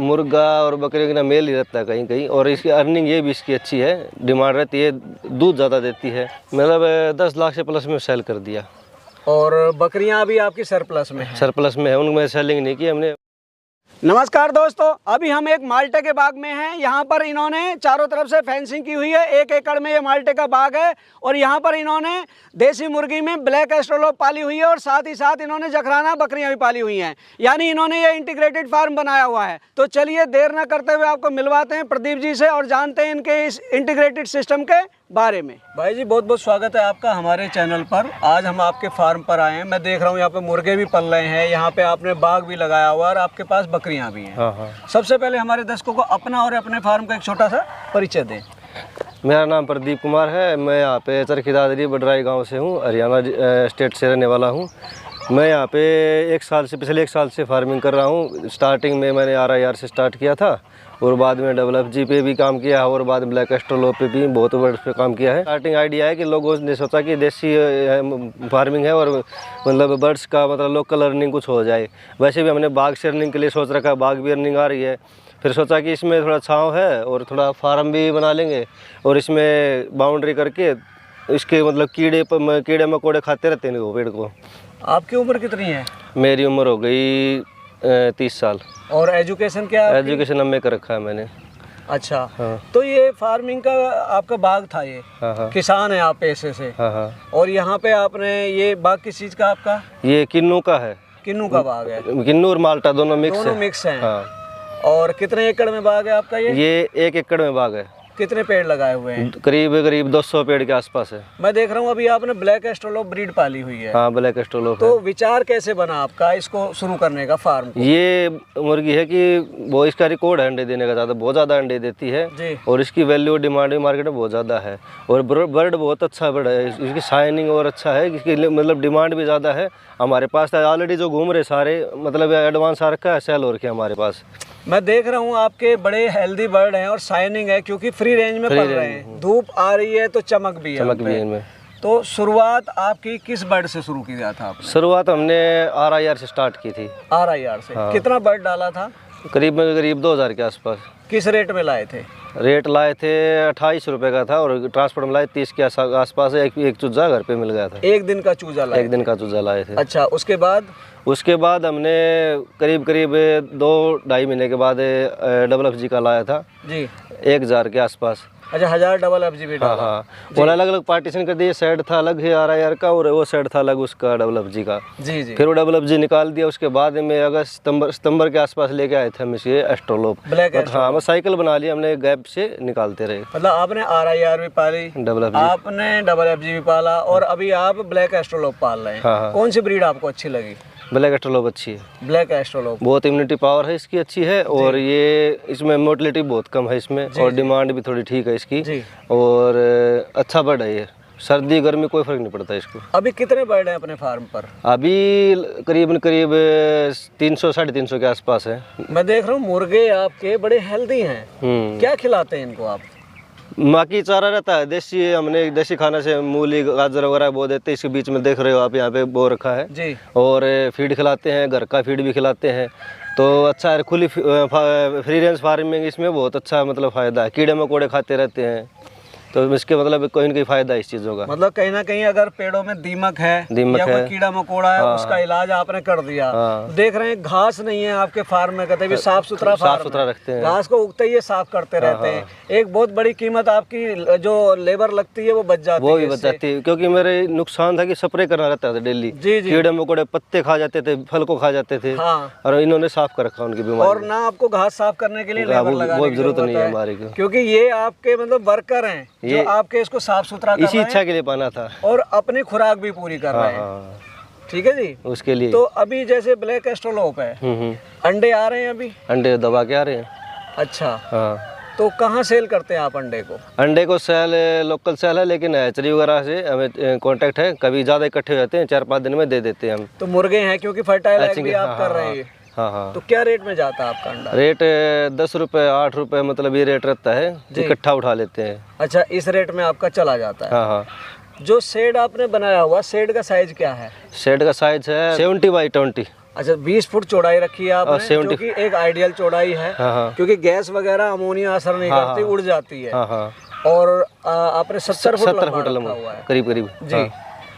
मुर्गा और बकरी का मेल ही रहता है कहीं कहीं, और इसकी अर्निंग ये भी इसकी अच्छी है, डिमांड रहती है, दूध ज़्यादा देती है। मतलब 10 लाख से प्लस में सेल कर दिया। और बकरियां भी आपकी सरप्लस में हैं? सरप्लस में है, उनमें सेलिंग नहीं की हमने। नमस्कार दोस्तों, अभी हम एक माल्टे के बाग में हैं। यहाँ पर इन्होंने चारों तरफ से फेंसिंग की हुई है। 1 एकड़ में ये माल्टे का बाग है और यहाँ पर इन्होंने देसी मुर्गी में ब्लैक एस्ट्रोलोप पाली हुई है और साथ ही साथ इन्होंने जखराना बकरियां भी पाली हुई हैं। यानी इन्होंने ये इंटीग्रेटेड फार्म बनाया हुआ है। तो चलिए देर न करते हुए आपको मिलवाते हैं प्रदीप जी से और जानते हैं इनके इस इंटीग्रेटेड सिस्टम के बारे में। भाई जी बहुत बहुत स्वागत है आपका हमारे चैनल पर। आज हम आपके फार्म पर आए हैं। मैं देख रहा हूँ यहाँ पे मुर्गे भी पल रहे हैं, यहाँ पे आपने बाग भी लगाया हुआ और आपके पास बकरियाँ भी हैं। हाँ। सबसे पहले हमारे दर्शकों को अपना और अपने फार्म का एक छोटा सा परिचय दें। मेरा नाम प्रदीप कुमार है। मैं यहाँ पे चरखी दादरी बडराई गाँव से हूँ, हरियाणा स्टेट से रहने वाला हूँ। मैं यहाँ पे पिछले एक साल से फार्मिंग कर रहा हूँ। स्टार्टिंग में मैंने RIR से स्टार्ट किया था और बाद में WFG पे भी काम किया और बाद में ब्लैक एस्ट्रोलोप पे भी बहुत वर्ष पे काम किया है। स्टार्टिंग आइडिया है कि लोगों ने सोचा कि देसी फार्मिंग है और मतलब बर्ड्स का मतलब लोकल अर्निंग कुछ हो जाए। वैसे भी हमने बाग से अर्निंग के लिए सोच रखा, बाग भी अर्निंग आ रही है। फिर सोचा कि इसमें थोड़ा छाँव है और थोड़ा फार्म भी बना लेंगे और इसमें बाउंड्री करके इसके मतलब कीड़े मकोड़े खाते रहते हैं वो पेड़ को। आपकी उम्र कितनी है? मेरी उम्र हो गई 30 साल। और एजुकेशन क्या है? एजुकेशन MA कर रखा है मैंने। अच्छा। हाँ। तो ये फार्मिंग का आपका बाग था ये? हाँ। किसान है आप पेशे से? हाँ। और यहाँ पे आपने ये बाग किस चीज़ का आपका? ये किन्नू का है। किन्नू का बाग है? किन्नू और माल्टा दोनों मिक्स है। हैं। और कितने एकड़ में बाग है आपका ये? 1 एकड़ में बाग है। कितने पेड़ लगाए हुए हैं? करीब 200 पेड़ के आसपास है। मैं देख रहा हूँ अभी आपने ब्लैक एस्ट्रोलोप ब्रीड पाली हुई है। हाँ, ब्लैक एस्ट्रोलोप। तो विचार कैसे बना आपका इसको शुरू करने का फार्म को? ये मुर्गी है कि वो इसका रिकॉर्ड है अंडे देने का, बहुत ज़्यादा अंडे देती है जी। और इसकी वैल्यू डिमांड मार्केट में बहुत ज़्यादा है और बर्ड बहुत अच्छा बर्ड है। इसकी शाइनिंग और अच्छा है, इसकी मतलब डिमांड भी ज़्यादा है। हमारे पास ऑलरेडी जो घूम रहे सारे मतलब एडवांस आ रखा है, सेल हो रखा है हमारे पास। मैं देख रहा हूँ आपके बड़े हेल्दी बर्ड हैं और शाइनिंग है क्योंकि फ्री रेंज में पल रहे हैं। धूप आ रही है तो चमक भी है इनमें। तो शुरुआत आपकी किस बर्ड से शुरू किया था आपने? शुरुआत हमने RIR से स्टार्ट की थी। RIR से? हाँ। कितना बर्ड डाला था? करीब 2000 के आसपास। किस रेट में लाए थे? रेट लाए थे 28 रुपये का था और ट्रांसपोर्ट में लाए 30 के आसपास। एक चूजा घर पे मिल गया था। एक दिन का चूजा लाए? 1 दिन का चूजा लाए थे। अच्छा। उसके बाद हमने करीब 2-2.5 महीने के बाद WFG का लाया था जी, 1000 के आसपास। अच्छा, 1000 WFG भी डाला? हाँ। और अलग अलग पार्टीशन कर दिए। सेट था अलग है RIR का और वो सेट था अलग उसका WFG का। जी। फिर वो WFG निकाल दिया। उसके बाद में अगस्त सितंबर के आसपास लेके आए थे हम इसे एस्ट्रोलोप ब्लैक। हाँ, बस साइकिल बना लिया हमने, गैप से निकालते रहे। मतलब आपने RIR भी पाली, आपने WFG भी पाला और अभी आप ब्लैक एस्ट्रोलोप पाल रहे हैं। हाँ। कौन सी ब्रीड आपको अच्छी लगी? ब्लैक एस्ट्रोलोप अच्छी है। ब्लैक एस्ट्रोलोप बहुत इम्यूनिटी पावर है इसकी अच्छी है और ये इसमें मोटिलिटी बहुत कम है इसमें और डिमांड भी थोड़ी ठीक है इसकी और अच्छा बर्ड है ये। सर्दी गर्मी कोई फर्क नहीं पड़ता इसको। अभी कितने बर्ड हैं अपने फार्म पर? अभी करीब 300-350 के आसपास है। मैं देख रहा हूँ मुर्गे आपके बड़े हेल्दी हैं। क्या खिलाते हैं इनको आप? बाकी चारा रहता है देसी, हमने देसी खाना से मूली गाजर वगैरह बो देते हैं। इसके बीच में देख रहे हो आप यहाँ पे बो रखा है जी। और फीड खिलाते हैं, घर का फीड भी खिलाते हैं। तो अच्छा है, खुली फ्री रेंज फार्मिंग इसमें बहुत अच्छा मतलब फ़ायदा है। कीड़े मकोड़े खाते रहते हैं तो इसके मतलब कोई न कोई फायदा है इस चीज़ों का। मतलब कहीं ना कहीं अगर पेड़ों में दीमक है या कोई कीड़ा मकोड़ा है, उसका इलाज आपने कर दिया। देख रहे हैं घास नहीं है आपके फार्म में, कहते हैं साफ सुथरा रखते हैं। घास को उगते ही साफ करते रहते हैं। एक बहुत बड़ी कीमत आपकी जो लेबर लगती है वो बच जाती है। वो भी बच जाती है क्योंकि मेरे नुकसान था कि स्प्रे करना रहता था डेली। कीड़े मकोड़े पत्ते खा जाते थे, फल को खा जाते थे और इन्होंने साफ कर रखा उनकी बीमारी। और ना आपको घास साफ करने के लिए लेबर लगाने की जरूरत नहीं है हमारी, क्योंकि ये आपके मतलब वर्कर हैं जो आपके इसको साफ सुथरा इसी इच्छा के लिए पाना था और अपनी खुराक भी पूरी कर रहे हैं। ठीक है जी, उसके लिए। तो अभी जैसे ब्लैक एस्ट्रोलोप है, अंडे आ रहे हैं अभी? अंडे दबा के आ रहे हैं। अच्छा। हाँ। तो कहाँ सेल करते हैं आप अंडे को? अंडे को सेल लोकल सेल है, लेकिन हैचरी वगैरह से हमें कांटेक्ट है। कभी ज़्यादा इकट्ठे हो जाते हैं, 4-5 दिन में दे देते हैं हम। तो मुर्गे हैं क्योंकि फर्टाइल एग भी आप कर रहे हैं। हाँ। तो क्या रेट में जाता है आपका अंडा? रेट 10 रुपये 8 रुपये मतलब ये रेट रहता है, इकट्ठा उठा लेते हैं। अच्छा, इस रेट में आपका चला जाता है? हाँ। जो शेड आपने बनाया हुआ, शेड का साइज क्या है? शेड का साइज है 70 बाई 20। अच्छा 20 फुट चौड़ाई रखी है आपने, 70 जो कि एक आइडियल चौड़ाई है। हाँ हाँ क्योंकि गैस वगैरह अमोनिया असर नहीं करती, उड़ जाती है। हाँ हाँ और आपने 70 फुट 70 फुट लंबा लंबा रखा हुआ है करीब करीब। जी।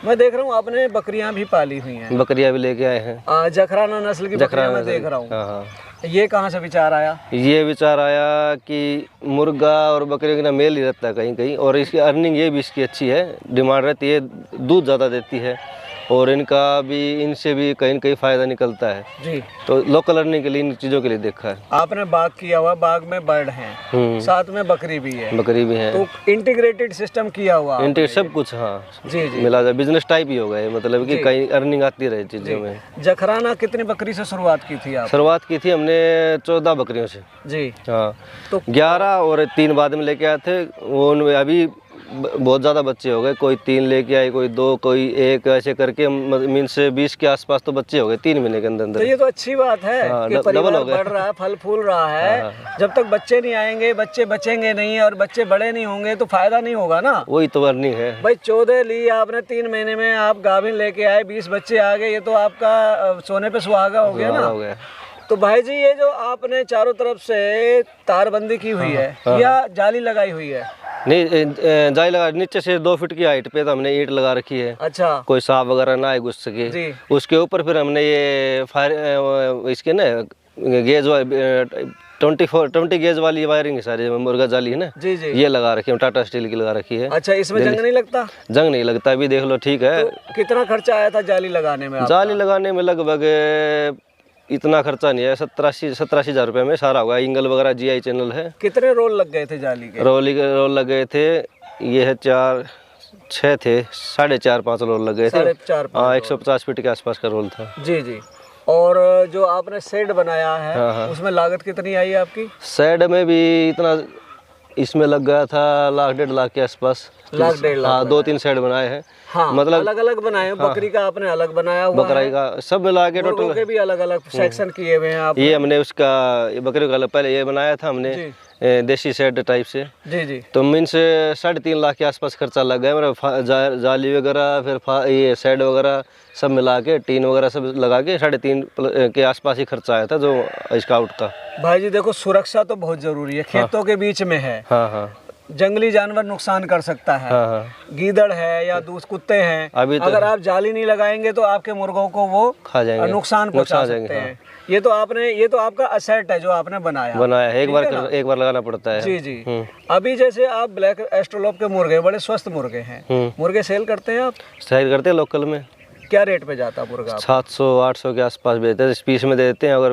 मैं देख रहा हूँ आपने बकरियां भी पाली हुई हैं, बकरियां भी लेके आए हैं, जखराना नस्ल की बकरियां मैं देख रहा हूँ। हाँ हाँ। ये कहाँ से विचार आया? ये विचार आया कि मुर्गा और बकरी का ना मेल ही रहता है कहीं कहीं, और इसकी अर्निंग ये भी इसकी अच्छी है, डिमांड रहती है, दूध ज़्यादा देती है, और इनका भी इनसे भी कहीं न कहीं फ़ायदा निकलता है। जी। तो लोकल अर्निंग के लिए इन चीज़ों के लिए देखा है। आपने बाग किया हुआ, बाग में बर्ड हैं, साथ में बकरी भी है, बकरी भी है, तो इंटीग्रेटेड सिस्टम किया हुआ इंटीग्रेट सब कुछ। हाँ जी जी। मिला जाए बिजनेस टाइप ही होगा ये, मतलब कि कहीं अर्निंग आती रहे चीज़ों में। जखराना कितनी बकरी से शुरुआत की थी आप? शुरुआत की थी हमने 14 बकरियों से जी। हाँ, तो 11 और 3 बाद में लेके आए थे। वो उनमें अभी बहुत ज़्यादा बच्चे हो गए, कोई 3 लेके आए, कोई 2, कोई 1, ऐसे करके मीन्स 20 के आसपास तो बच्चे हो गए 3 महीने के अंदर अंदर। तो ये तो अच्छी बात है कि परिवार हो गया। बढ़ रहा है, फल फूल रहा है। जब तक बच्चे नहीं आएंगे, बच्चे बचेंगे नहीं और बच्चे बड़े नहीं होंगे तो फायदा नहीं होगा ना। वही तो अर्निंग है भाई 14 ली आपने, 3 महीने में आप गाभिन लेके आए, 20 बच्चे आ गए, ये तो आपका सोने पे सुहागा हो गया ना। हो गया। तो भाई जी ये जो आपने चारों तरफ से तारबंदी की हुई है या जाली लगाई हुई है? नहीं, जाली लगा, नीचे से 2 फीट की हाइट पे तो हमने ईंट लगा रखी है। अच्छा। कोई सांप वगैरह ना आए घुस सके। उसके ऊपर फिर हमने ये फायर इसके ना गेज 20 गेज वाली वायरिंग है सारी, मुर्गा जाली है ना। जी जी। ये लगा रखी है, टाटा स्टील की लगा रखी है। अच्छा, इसमें जंग नहीं लगता? जंग नहीं लगता, अभी देख लो ठीक है। तो कितना खर्चा आया था जाली लगाने में? जाली लगाने में लगभग इतना खर्चा नहीं है, 87 हज़ार रुपये में सारा होगा। एंगल वगैरह GI चैनल है। कितने रोल लग गए थे जाली के? रोल लग गए थे, ये है 4, 6 थे, 4.5, 5 रोल लग गए थे। 4.5 हाँ, 150 फीट के आसपास का रोल था। जी जी। और जो आपने शेड बनाया है उसमें लागत कितनी आई आपकी? शेड में भी इतना, इसमें लग गया था 1.5 लाख के आसपास। 1.5 लाख? हाँ, 2-3 शेड बनाए हैं। हाँ, मतलब अलग अलग बनाए। बकरी का आपने अलग बनाया हुआ बकरी का सब मिला के टोटल के भी अलग अलग सेक्शन किए हुए हैं आप? ये हमने उसका बकरी का पहले ये बनाया था हमने देसी शेड टाइप से। जी जी। तो मीन्स 3.5 लाख के आसपास खर्चा लग गया मेरा। जाली वगैरह, फिर ये शेड वगैरह सब मिला के, टीन वगैरह सब लगा के 3.5 के आसपास ही खर्चा आया था जो स्काउट का। भाई जी देखो, सुरक्षा तो बहुत जरूरी है, खेतों के बीच में है। हाँ हाँ। जंगली जानवर नुकसान कर सकता है। हाँ। गीदड़ है या दूसरे कुत्ते हैं, अभी तो अगर आप जाली नहीं लगाएंगे तो आपके मुर्गों को वो खा जाएंगे, नुकसान पहुंचा सकते हैं। ये तो आपका असेट है जो आपने बनाया है। एक बार लगाना पड़ता है। जी जी। अभी जैसे आप ब्लैक एस्ट्रोलोप के मुर्गे बड़े स्वस्थ मुर्गे हैं, मुर्गे सेल करते हैं आप? सेल करते हैं लोकल में। क्या रेट पे जाता है मुर्गा? 700-800 के आसपास बेचते हैं, पीस में दे देते हैं। अगर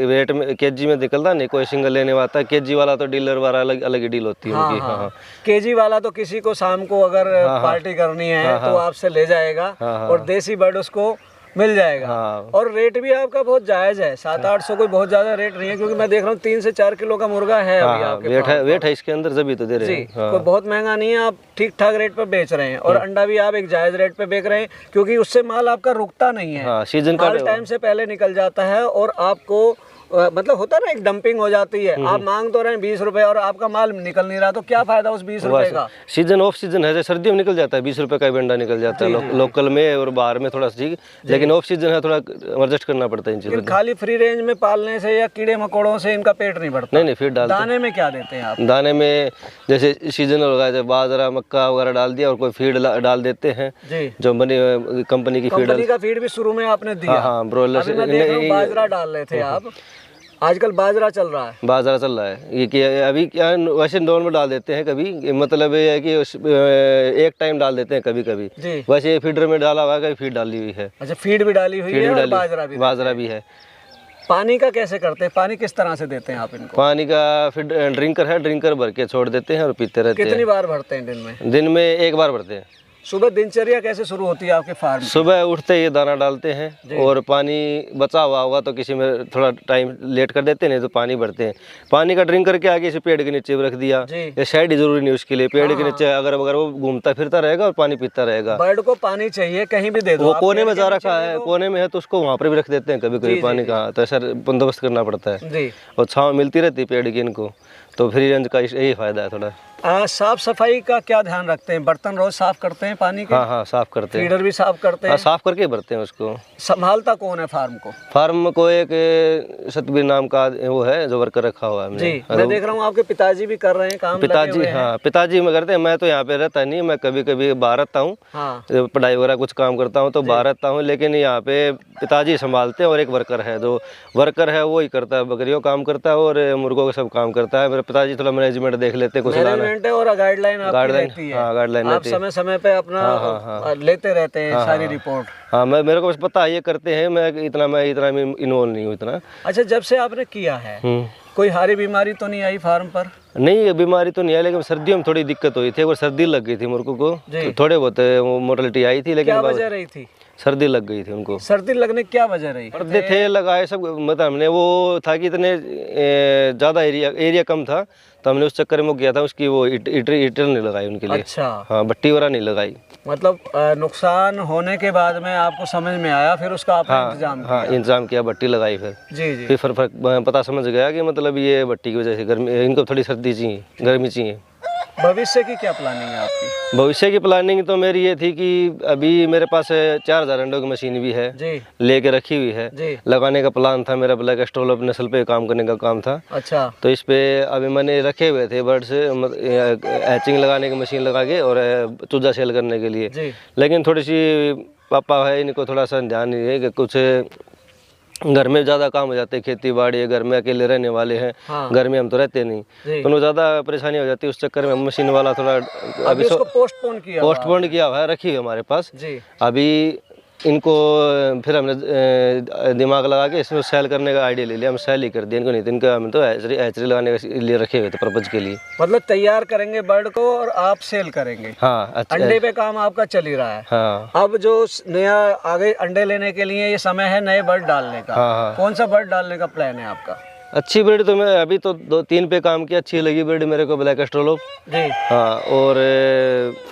वेट में केजी में निकलता नहीं, कोई सिंगल लेने वाला है, केजी वाला तो डीलर वाला अलग ही डील होती है उनकी। हाँ। केजी वाला तो किसी को शाम को अगर पार्टी करनी है तो आपसे ले जाएगा, और देसी बर्ड उसको मिल जाएगा। और रेट भी आपका बहुत जायज है, 700-800 कोई बहुत ज्यादा रेट नहीं है, क्योंकि मैं देख रहा हूँ 3 से 4 किलो का मुर्गा है अभी आपके वेट है इसके अंदर, जब तो दे रहे हैं। कोई बहुत महंगा नहीं है, आप ठीक ठाक रेट पे बेच रहे हैं। और अंडा भी आप एक जायज रेट पे बेच रहे हैं, क्योंकि उससे माल आपका रुकता नहीं है। सीजन का टाइम से पहले निकल जाता है, और आपको मतलब होता है ना, एक डंपिंग हो जाती है। आप मांग तो रहे हैं 20 रुपए और आपका माल निकल नहीं रहा, तो क्या फायदा उस 20 रुपए का? सीजन ऑफ सीजन है, सर्दियों में निकल जाता है 20 रुपए का बंडा निकल जाता है लोकल में, और बाहर में थोड़ा ठीक, लेकिन ऑफ सीजन है, थोड़ा एडजस्ट करना पड़ता है इन चीजों। खाली फ्री रेंज में पालने से या कीड़े मकोड़ों से इनका पेट नहीं बढ़ता? नहीं, फिर डालते। दाने में क्या देते हैं आप? दाने में जैसे सीजनल होगा, जैसे बाजरा, मक्का वगैरह डाल दिया, और कोई फीड डाल देते हैं जो बनी कंपनी की फीड। कंपनी का फीड भी शुरू में आपने दिया? हाँ, ब्रोइलर। बाजरा डाल रहे थे आप, आजकल बाजरा चल रहा है? बाजरा चल रहा है ये कि अभी क्या वैसे नॉर्मल डाल देते हैं कभी, मतलब ये है कि एक टाइम डाल देते हैं कभी कभी। वैसे फीडर में डाला हुआ है, कभी फीड डाली हुई है। अच्छा, फीड भी डाली हुई है और बाजरा भी है। पानी का कैसे करते हैं? पानी किस तरह से देते हैं आप इनको? पानी का फिर ड्रिंकर है, ड्रिंकर भर के छोड़ देते हैं और पीते रहते हैं। कितनी बार भरते हैं दिन में? दिन में 1 बार भरते हैं। सुबह दिनचर्या कैसे शुरू होती है आपके फार्म? सुबह उठते ही दाना डालते हैं, और पानी बचा हुआ होगा तो किसी में थोड़ा टाइम लेट कर देते हैं, नहीं तो पानी भरते हैं। पानी का ड्रिंक करके आगे से पेड़ के नीचे रख दिया, ये साइड ही जरूरी नहीं उसके लिए। पेड़ के नीचे अगर वो घूमता फिरता रहेगा और पानी पीता रहेगा। बर्ड को पानी चाहिए, कहीं भी दे दो। वो कोने में जा रखा है, कोने में है तो उसको वहाँ पर भी रख देते हैं कभी कभी पानी का, तो ऐसा बंदोबस्त करना पड़ता है। और छाँव मिलती रहती है पेड़ की इनको, तो फ्री रेंज का यही फायदा है थोड़ा। साफ सफाई का क्या ध्यान रखते हैं? बर्तन रोज साफ करते हैं पानी के? हाँ हाँ, साफ करते हैं। फीडर भी साफ करते हाँ, हैं? साफ करके भरते हैं उसको। संभालता कौन है फार्म को? फार्म को एक सतबीर नाम का वो है जो वर्कर रखा हुआ है हमने। जी, मैं देख रहा हूँ आपके पिताजी भी कर रहे हैं काम, लगे पिताजी, हुए हैं। हाँ पिताजी में करते हैं। मैं तो यहाँ पे रहता नहीं, मैं कभी कभी बाहर रहता हूँ, हाँ। पढ़ाई वगैरह कुछ काम करता हूँ तो बाहर रहता हूँ, लेकिन यहाँ पे पिताजी संभालते हैं और एक वर्कर है, जो वर्कर है वो ही करता है, बकरियों काम करता है और मुर्गों का सब काम करता है। मेरे पिताजी थोड़ा मैनेजमेंट देख लेते हैं, कुछ मैनेजमेंट है और गाइडलाइन आपकी रहती है। हाँ, गाइडलाइन आप समय समय पे अपना लेते रहते हैं सारी रिपोर्ट। हाँ, मेरे को बस पता है ये करते हैं, मैं इतना इन्वॉल्व नहीं हूँ इतना। अच्छा, जब से आपने किया है कोई हारी बीमारी तो नहीं आई फार्म पर? नहीं, बीमारी तो नहीं आई, लेकिन सर्दियों में थोड़ी दिक्कत हुई थी। एक बार सर्दी लग गई थी मुर्गों को, तो थोड़े बहुत मोर्टेलिटी आई थी, लेकिन क्या वजह रही थी? सर्दी लग गई थी उनको। सर्दी लगने की क्या वजह रही? पर्दे थे लगाए सब, मतलब हमने वो था कि इतने ज़्यादा एरिया कम था, तो हमने उस चक्कर में किया था, उसकी वो हीटर नहीं लगाई उनके लिए। अच्छा। हाँ, बट्टी वगैरह नहीं लगाई। मतलब नुकसान होने के बाद में आपको समझ में आया, फिर उसका आपने इंतजाम किया? हाँ, इंतजाम किया, बट्टी लगाई फिर। जी जी। फिर पता समझ गया कि मतलब ये बट्टी की वजह से गर्मी, इनको थोड़ी सर्दी चाहिए, गर्मी चाहिए। भविष्य की क्या प्लानिंग है आपकी? भविष्य की प्लानिंग तो मेरी ये थी कि अभी मेरे पास 4000 अंडों की मशीन भी है जी, लेके रखी हुई है जी। लगाने का प्लान था मेरा, ब्लैक एस्ट्रोलोप नस्ल पे काम करने का काम था। अच्छा। तो इस पे अभी मैंने रखे हुए थे बर्ड्स, हैचिंग लगाने की मशीन लगा के और चूजा सेल करने के लिए जी। लेकिन थोड़ी सी पापा है, इनको थोड़ा सा ध्यान नहीं है कि कुछ घर में ज़्यादा काम हो जाते हैं, खेती बाड़ी, घर में अकेले रहने वाले हैं। हाँ। घर में हम तो रहते नहीं, तो उनको ज़्यादा परेशानी हो जाती है, उस चक्कर में मशीन वाला थोड़ा अभी उसको पोस्टपोन किया हुआ है, रखी हुई हमारे पास जी। अभी इनको फिर हमने दिमाग लगा के इसमें सेल करने का आइडिया ले लिया, हम सेल ही कर दिया इनको, नहीं तो इनका हम तो हैचरी लगाने के लिए रखे हुए थे पर्पज के लिए। मतलब तैयार करेंगे बर्ड को और आप सेल करेंगे? हाँ, अच्छा। अंडे पे काम आपका चल ही रहा है। हाँ। अब जो नया आगे अंडे लेने के लिए ये समय है नए बर्ड डालने का। हाँ। कौन सा बर्ड डालने का प्लान है आपका? अच्छी ब्रीड तो मैं अभी तो 2-3 पे काम किया, अच्छी लगी ब्रीड मेरे को ब्लैक एस्ट्रोलोप जी। हाँ, और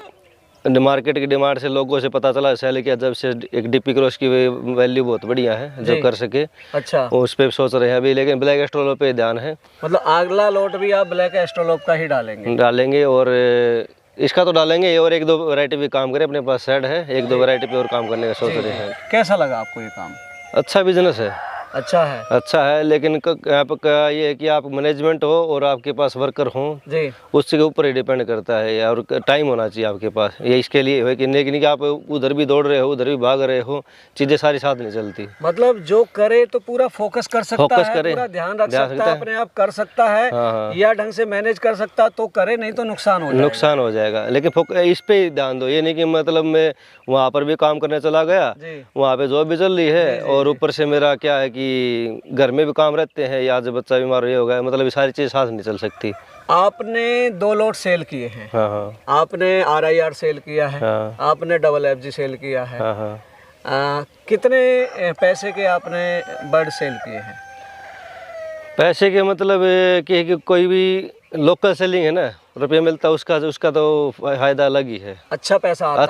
मार्केट की डिमांड से लोगों से पता चला सेल किया जब से, एक डीपी क्रॉस की वैल्यू बहुत बढ़िया है जो कर सके। अच्छा। उस पे सोच रहे हैं अभी, लेकिन ब्लैक एस्ट्रोलोप पे ध्यान है। मतलब अगला लोट भी आप ब्लैक एस्ट्रोलोप का ही डालेंगे और इसका तो डालेंगे, और 1-2 वैरायटी भी काम करें, अपने पास सेट है, 1-2 वैरायटी पे और काम करने का सोच रहे हैं। कैसा लगा आपको ये काम? अच्छा बिजनेस है। अच्छा है, लेकिन यहाँ पर ये है कि आप मैनेजमेंट हो और आपके पास वर्कर हो जी, उसके ऊपर ही डिपेंड करता है, और टाइम होना चाहिए आपके पास। ये इसके लिए है कि नहीं कि आप उधर भी दौड़ रहे हो, उधर भी भाग रहे हो, चीजें सारी साथ नहीं चलती। मतलब जो करे तो पूरा फोकस कर सकता है, पूरा ध्यान रख सकता है, अपने आप कर सकता है। हाँ। या ढंग से मैनेज कर सकता तो करे, नहीं तो नुकसान हो जाएगा। लेकिन इस पे ध्यान दो, ये नहीं कि मतलब मैं वहाँ पर भी काम करने चला गया, वहाँ पे जॉब भी चल रही है और ऊपर से मेरा क्या है कि घर में भी काम रहते हैं, या जब बच्चा बीमार हो गया, मतलब ये सारी चीज़ साथ नहीं चल सकती। आपने 2 लोट सेल किए हैं। हाँ। आपने RIR सेल किया है। हाँ। आपने FFG सेल किया है। हाँ। कितने पैसे के आपने बर्ड सेल किए हैं? पैसे के मतलब कि कोई भी लोकल सेलिंग है ना, रुपये मिलता है उसका तो फायदा अलग ही है। अच्छा पैसा आता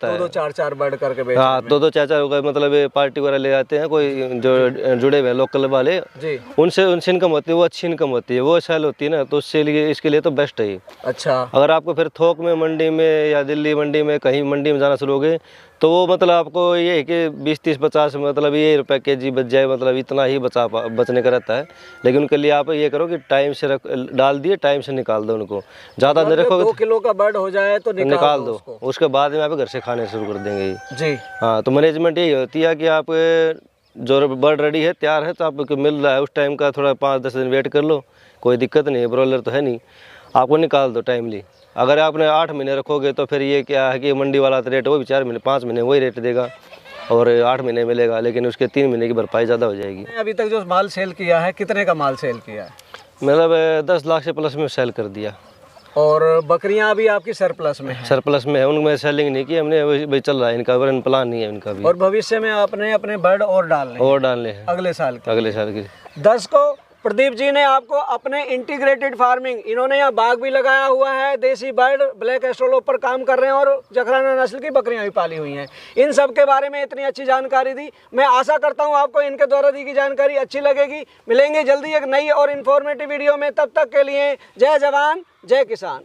है। 2-4 बर्ड करके बेच। हाँ, 2-4 मतलब पार्टी वगैरह ले आते हैं, कोई जो जुड़े हुए लोकल वाले जी, उनसे इनकम होती है, वो अच्छी इनकम होती है, वो सेल होती है ना, तो इसके लिए तो बेस्ट है। अच्छा। अगर आपको फिर थोक में मंडी में या दिल्ली मंडी में कहीं मंडी में जाना शुरू हो गए, तो वो मतलब आपको ये है कि 20-30-50 मतलब ये रुपये kg बच जाए, मतलब इतना ही बचने का रहता है। लेकिन उनके लिए आप ये करो कि टाइम से डाल दिए, टाइम से निकाल दो उनको, ज़्यादा नहीं रखो। 2 किलो का बर्ड हो जाए तो निकाल दो उसके बाद में आप घर से खाने शुरू कर देंगे जी। हाँ, तो मैनेजमेंट यही होती है कि आप जो बर्ड रेडी है, तैयार है, तो आपको मिल रहा है उस टाइम का, थोड़ा 5-10 दिन वेट कर लो, कोई दिक्कत नहीं है, ब्रॉयलर तो है नहीं, आपको निकाल दो टाइमली। अगर आपने 8 महीने रखोगे तो फिर ये क्या है कि मंडी वाला तो रेट वो भी 4 महीने 5 महीने वही रेट देगा और 8 महीने मिलेगा, लेकिन उसके 3 महीने की भरपाई ज़्यादा हो जाएगी। अभी तक जो माल सेल किया है, कितने का माल सेल किया है? मतलब 10 लाख से प्लस में सेल कर दिया। और बकरियां अभी आपकी सरप्लस में है? सरप्लस में है, उनमें सेलिंग नहीं की हमने, वही चल रहा है, इनका प्लान नहीं है इनका भी। और भविष्य में आपने अपने बर्ड और डालने हैं अगले साल की। दर्शकों, प्रदीप जी ने आपको अपने इंटीग्रेटेड फार्मिंग, इन्होंने यहाँ बाग भी लगाया हुआ है, देसी बर्ड ब्लैक एस्ट्रोलोप पर काम कर रहे हैं और जखराना नस्ल की बकरियां भी पाली हुई हैं, इन सब के बारे में इतनी अच्छी जानकारी दी। मैं आशा करता हूँ आपको इनके द्वारा दी गई जानकारी अच्छी लगेगी। मिलेंगे जल्दी एक नई और इन्फॉर्मेटिव वीडियो में, तब तक के लिए जय जवान जय किसान।